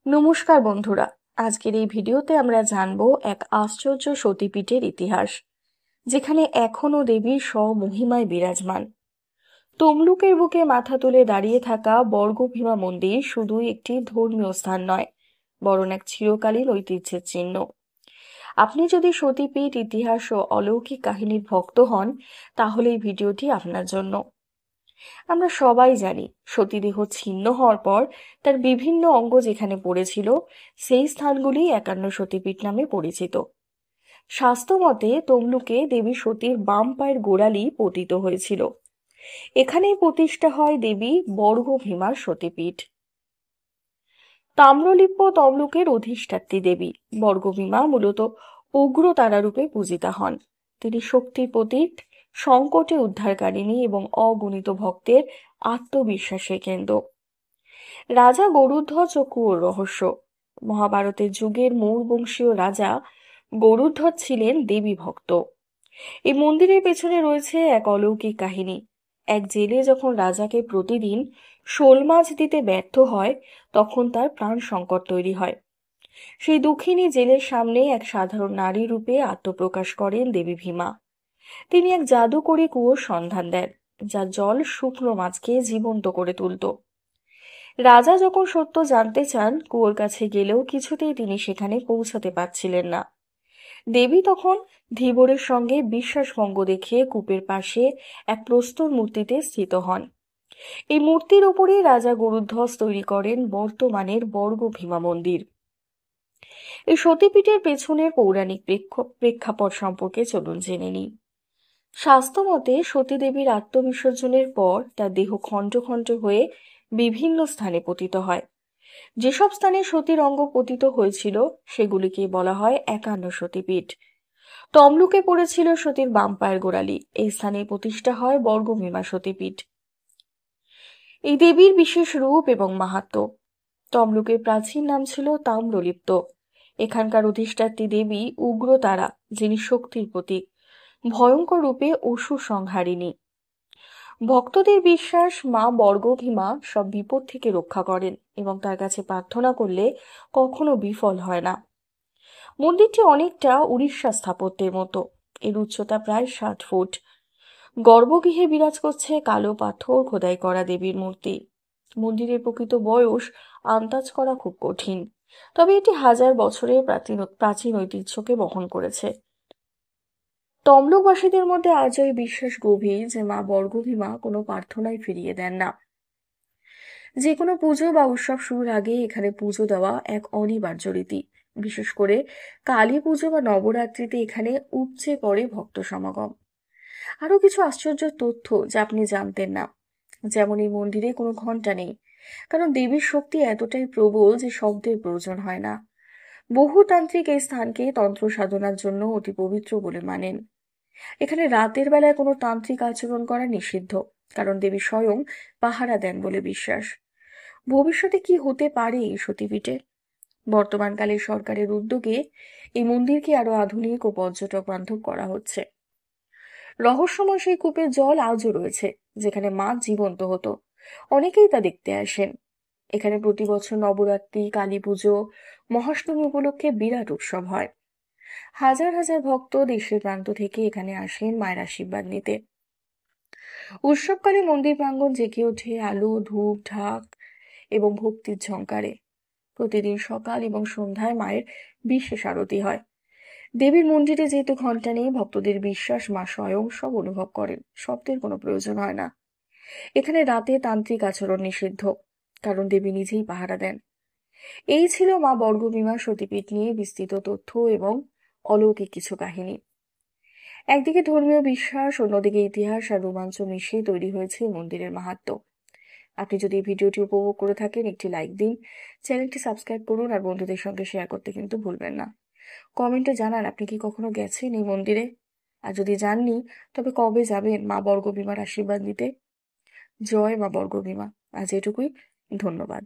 নমস্কার বন্ধুরা, আজকের এই ভিডিওতে আমরা জানবো এক আশ্চর্য সতীপীঠের ইতিহাস, যেখানে এখনো দেবীর স্বমহিমায় বিরাজমান। তমলুকের বুকে মাথা তুলে দাঁড়িয়ে থাকা বর্গভীমা মন্দির শুধুই একটি ধর্মীয় স্থান নয়, বরং এক চিরকালীন ঐতিহ্যের চিহ্ন। আপনি যদি সতীপীঠ ইতিহাস ও অলৌকিক কাহিনীর ভক্ত হন, তাহলে এই ভিডিওটি আপনার জন্য। আমরা সবাই জানি, সতীদেহ ছিন্ন হওয়ার পর তার বিভিন্ন অঙ্গ যেখানে পড়েছিল, সেই স্থানগুলি একান্ন সতীপীঠ নামে পরিচিত। শাস্ত্র মতে তমলুকে দেবী সতীর বাম পায়ের গোড়ালি পতিত হয়েছিল। এখানেই প্রতিষ্ঠা হয় দেবী বর্গভীমার সতীপীঠ। তাম্রলিপ্য তমলুকের অধিষ্ঠাত্রী দেবী বর্গভীমা মূলত উগ্রতারা রূপে পূজিতা হন। তিনি শক্তির প্রতীক, সংকটে উদ্ধারকারিণী এবং অগণিত ভক্তের আত্মবিশ্বাসের কেন্দ্র। রাজা গরুধ্বজ ও কুয়োর রহস্য। মহাভারতের যুগের মৌরবংশীয় রাজা গরুধ্বজ ছিলেন দেবী ভক্ত। এই মন্দিরের পেছনে রয়েছে এক অলৌকিক কাহিনী। এক জেলে যখন রাজাকে প্রতিদিন শোল মাছ দিতে ব্যর্থ হয়, তখন তার প্রাণ সংকট তৈরি হয়। সেই দুঃখিনী জেলের সামনে এক সাধারণ নারী রূপে আত্মপ্রকাশ করেন দেবী ভীমা। তিনি এক জাদুকরী কুয়োর সন্ধান দেন, যার জল শুকনো মাছকে জীবন্ত করে তুলত। রাজা যখন সত্য জানতে চান, কুয়োর কাছে গেলেও কিছুতেই তিনি সেখানে পৌঁছাতে পারছিলেন না। দেবী তখন ধীবরের সঙ্গে বিশ্বাসভঙ্গ দেখিয়ে কূপের পাশে এক প্রস্তর মূর্তিতে স্থিত হন। এই মূর্তির ওপরে রাজা গরুধ্বজ তৈরি করেন বর্তমানের বর্গভীমা মন্দির। এই সতীপীঠের পেছনের পৌরাণিক প্রেক্ষাপট সম্পর্কে চলুন জেনে নিই। শাস্ত্র মতে সতীদেবীর আত্মবিসর্জনের পর তার দেহ খণ্ড খণ্ড হয়ে বিভিন্ন স্থানে পতিত হয়। যেসব স্থানে সতীর অঙ্গ পতিত হয়েছিল সেগুলিকে বলা হয় একান্ন সতীপীঠ। তমলুকে পড়েছিল সতীর বাম পায়ের গোড়ালি। এই স্থানে প্রতিষ্ঠা হয় বর্গভীমা সতীপীঠ। এই দেবীর বিশেষ রূপ এবং মাহাত্ম্য। তমলুকের প্রাচীন নাম ছিল তাম্রলিপ্ত। এখানকার অধিষ্ঠাত্রী দেবী উগ্রতারা, যিনি শক্তির প্রতীক, ভয়ঙ্কর রূপে অসুর সংহারিণী। ভক্তদের বিশ্বাস, মা বর্গভীমা সব বিপদ থেকে রক্ষা করেন এবং তার কাছে প্রার্থনা করলে কখনো বিফল হয় না। মন্দিরটি অনেকটা উড়িষ্যা স্থাপত্যের মতো। এর উচ্চতা প্রায় 60 ফুট। গর্ভগৃহে বিরাজ করছে কালো পাথর খোদাই করা দেবীর মূর্তি। মন্দিরের প্রকৃত বয়স আন্দাজ করা খুব কঠিন, তবে এটি হাজার বছরের প্রাচীন ঐতিহ্যকে বহন করেছে। তমলুকবাসীদের মধ্যে আজও এই বিশ্বাস গভীর যে মা বর্গভীমা কোনো প্রার্থনাই ফিরিয়ে দেন না। যে কোনো পুজো বা উৎসব শুরুর আগে এখানে পুজো দেওয়া এক অনিবার্য রীতি। বিশেষ করে কালী পুজো বা নবরাত্রিতে এখানে উপচে পড়ে ভক্ত সমাগম। আরো কিছু আশ্চর্য তথ্য যা আপনি জানতেন না, যেমন এই মন্দিরে কোনো ঘন্টা নেই, কারণ দেবীর শক্তি এতটাই প্রবল যে শব্দের প্রয়োজন হয় না। বহু তান্ত্রিক এই স্থানকে তন্ত্র সাধনার জন্য অতি পবিত্র বলে মানেন। এখানে রাতের বেলায় কোনো তান্ত্রিক আচরণ করা নিষিদ্ধ, কারণ দেবী স্বয়ং পাহারা দেন বলে বিশ্বাস। ভবিষ্যতে কি হতে পারে এই সতীপীঠে? বর্তমানকালে সরকারের উদ্যোগে এই মন্দিরকে আরো আধুনিক ও পর্যটক বান্ধব করা হচ্ছে। রহস্যময় সেই কূপের জল আজও রয়েছে, যেখানে মাছ জীবন্ত হতো। অনেকেই তা দেখতে আসেন। এখানে প্রতি বছর নবরাত্রি, কালী পুজো, মহাষ্টমী উপলক্ষে বিরাট উৎসব হয়। হাজার হাজার ভক্ত দেশের প্রান্ত থেকে এখানে আসেন মায়ের আশীর্বাদ নিতে। উৎসবকালে মন্দির প্রাঙ্গণ জেগে ওঠে আলো, ধূপ, ঢাক এবং ভক্তির ঝংকারে। প্রতিদিন সকাল এবং সন্ধ্যায় মায়ের বিশেষ আরতি হয়। দেবীর মন্দিরে যেহেতু ঘন্টা নেই, ভক্তদের বিশ্বাস মা স্বয়ং সব অনুভব করেন, শব্দের কোনো প্রয়োজন হয় না। এখানে রাতে তান্ত্রিক আচরণ নিষিদ্ধ, কারণ দেবী নিজেই পাহারা দেন। এই ছিল মা বর্গভীমা সতীপীঠ নিয়ে বিস্তৃত তথ্য এবং অলৌকিক কিছু কাহিনী। একদিকে ধর্মীয় বিশ্বাস, অন্যদিকে ইতিহাস আর রোমাঞ্চ মিশিয়ে তৈরি হয়েছে এই মন্দিরের মাহাত্ম্য। আপনি যদি এই ভিডিওটি উপভোগ করে থাকেন, একটি লাইক দিন, চ্যানেলটি সাবস্ক্রাইব করুন আর বন্ধুদের সঙ্গে শেয়ার করতে কিন্তু ভুলবেন না। কমেন্টে জানান আপনি কি কখনো গেছেন এই মন্দিরে, আর যদি যাননি তবে কবে যাবেন মা বর্গভীমার আশীর্বাদ নিতে। জয় মা বর্গভীমা। আজ এটুকুই। ধন্যবাদ।